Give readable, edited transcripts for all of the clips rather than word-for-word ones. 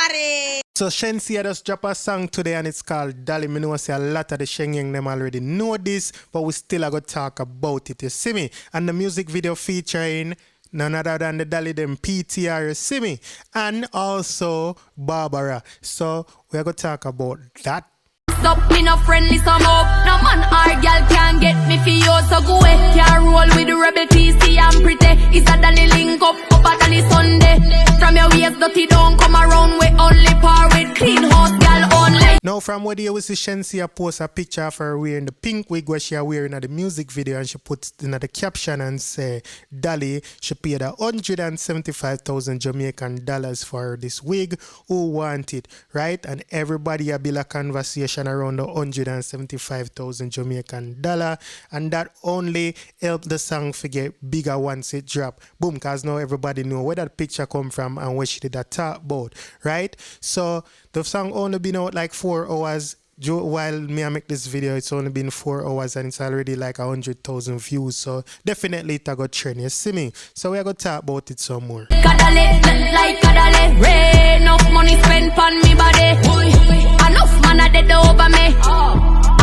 party. So Shenseea just dropped a song today and it's called Dolly. I know I say a lot of the Shenyang them already know this, but we still are going to talk about it, you see me? And the music video featuring none other than the Dolly them PTR, you see me? And also Barbara. So we're going to talk about that. Up, me no friendly some up. No man or girl can get me for you, so go away. Can't roll with the rebel TC and pretty. It's a Dolly link up a Dolly Sunday. From your waist dirty don't come around with only par with clean house girl only. Now from where you will see Shenseea post a picture of her wearing the pink wig where she are wearing at the music video, and she puts in the caption and say Dolly, she paid 175,000 Jamaican dollars for this wig. Who want it, right? And everybody a build a conversation around the 175,000 Jamaican dollar, and that only helped the song to get bigger once it drop. Boom, cause now everybody know where that picture come from and what she did that talk about, right? So the song only been out like 4 hours. While me I make this video, it's only been 4 hours and it's already like 100,000 views. So definitely it a go trend, you see me? So we are gonna talk about it some more. Kadale, like Kadale, rain. Enough money spent on me body. Enough man a dead over me.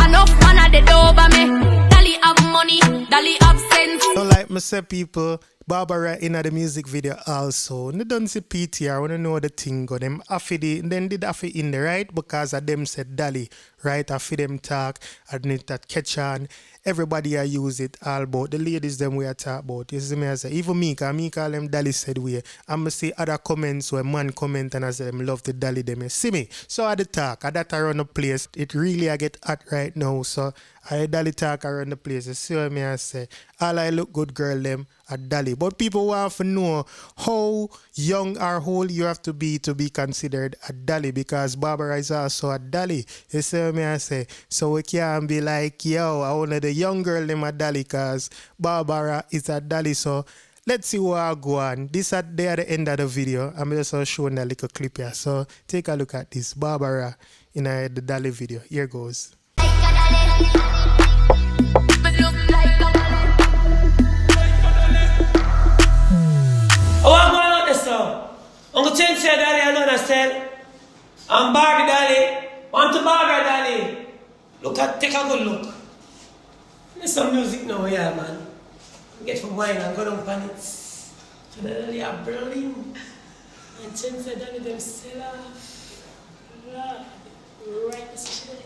Enough man a dead over me. Dolly have money, Dolly have sense. So like me say, people, Barbara in the music video also. They don't see PTR, when you know the thing go. Them affidi, then did affidi in the right because of them said Dolly, right? Affidi them talk, and it that catch on. Everybody I use it all about. The ladies them we are talk about. You see me I say, even me, cause me call them Dolly said we. I'ma see other comments where man comment and I say them love the Dolly them. You see me? So I the talk, I that around the place. It really I get hot right now. So I Dolly talk around the place. You see what me I say? All I look good girl them are Dolly. But people want to know how young or old you have to be considered a Dolly, because Barbara is also a Dolly. You see what me I say? So we can't be like, yo, I want the young girl them a Dolly because Barbara is a Dolly. So let's see what I go on. This at the end of the video. I'm just showing a little clip here. So take a look at this. Barbara in the Dolly video. Here goes. Oh, I'm going out this song. Uncle Shenseea Dolly, I know sell. I'm Barbie Dolly. Want to Barbara Dolly. Take a good look. There's some music now, yeah, man. Get some wine and go down pan it. So the Dolly are Berlin. And Shenseea Dolly them sell off. Right, this shit.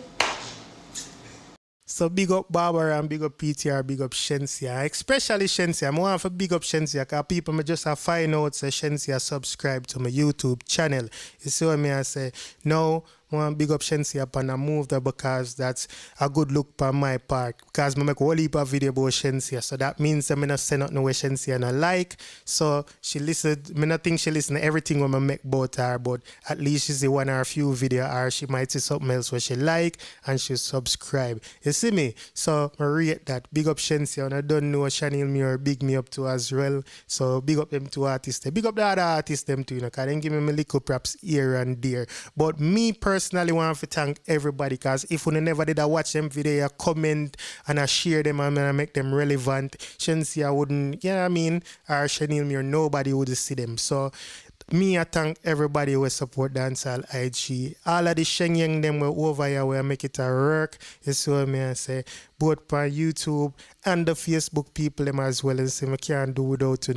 So big up Barbara and big up PTR, big up Shenseea. Especially Shenseea. I want to big up Shenseea because people may just have find out say Shenseea subscribe to my YouTube channel. You see what I say? No, I want to big up Shenseea and I move there because that's a good look for my part. Because I make a whole heap of video about Shenseea. So that means I'm not send out no way Shenseea and I like. So she listened, I don't think she listen to everything when I make about her, but at least she see one or a few video or she might see something else where she like and she subscribe. You see me? So I rate that. Big up Shenseea, and I don't know Chanel Muir big me up to as well. So big up them two artists. Big up the other artists them too, you know, because they give me my little props here and there. But me personally want to thank everybody, because if you never did I watch them video, I comment and I share them and I make them relevant, Shenseea wouldn't, you know what I mean, or Chanel Muir, nobody would see them. So me, I thank everybody who support Dancehall IG. All of the Shenyang them were over here where I make it a work. You see what I say? Both on YouTube and the Facebook people them as well. And say I can't do without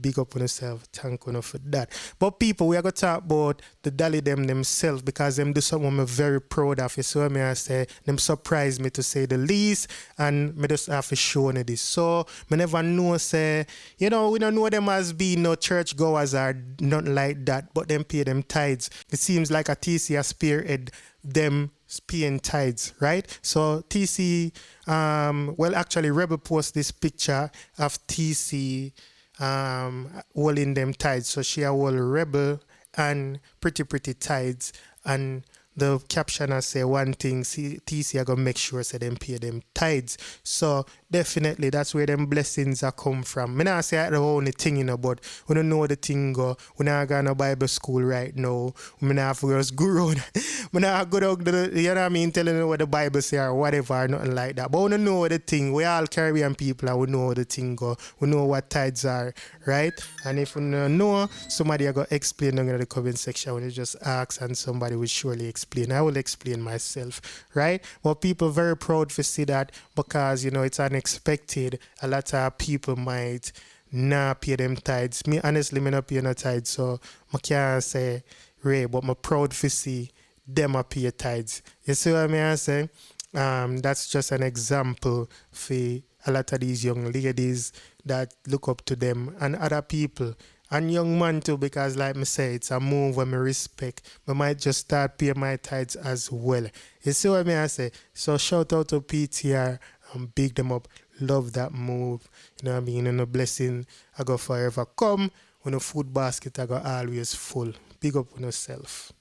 big up on yourself. Thank you for that. But people, we are going to talk about the Dolly them themselves, because them do something I'm very proud of. You see what I say? Them surprise me to say the least, and me just have to show you this. So me never know say, we don't know them as being no church goers or nothing like that, but them pay them tithes. It seems like a TC has spearhead them paying tithes, right? So TC, actually Rebel post this picture of TC holding them tithes. So she hold Rebel and pretty tithes, and the caption I say one thing, TC are gonna make sure say them pay them tithes. So definitely that's where them blessings are come from. Me not say the only thing, but we don't know the thing go. We not going to Bible school right now. We not have to just go around. We not go down you know what I mean, telling you what the Bible say or whatever, or nothing like that. But we don't know the thing. We all Caribbean people and we know the thing go. We know what tithes are, right? And if we don't know, somebody are going to explain down in the comment section. When you just ask and somebody will surely explain. I will explain myself, right? But people very proud to see that because, it's unexpected. A lot of people might not pay them tithes. Me, honestly, me not pay no tithes, so I can't say, Ray, but I'm proud to see them a pay tithes. You see what I mean? I say? That's just an example for a lot of these young ladies that look up to them and other people. And young man too, because like me say, it's a move when me respect. I might just start paying my tithes as well. You see what I say? So shout out to PTR and big them up. Love that move. You know what I mean? And a blessing I go forever come when the food basket I go always full. Big up on yourself.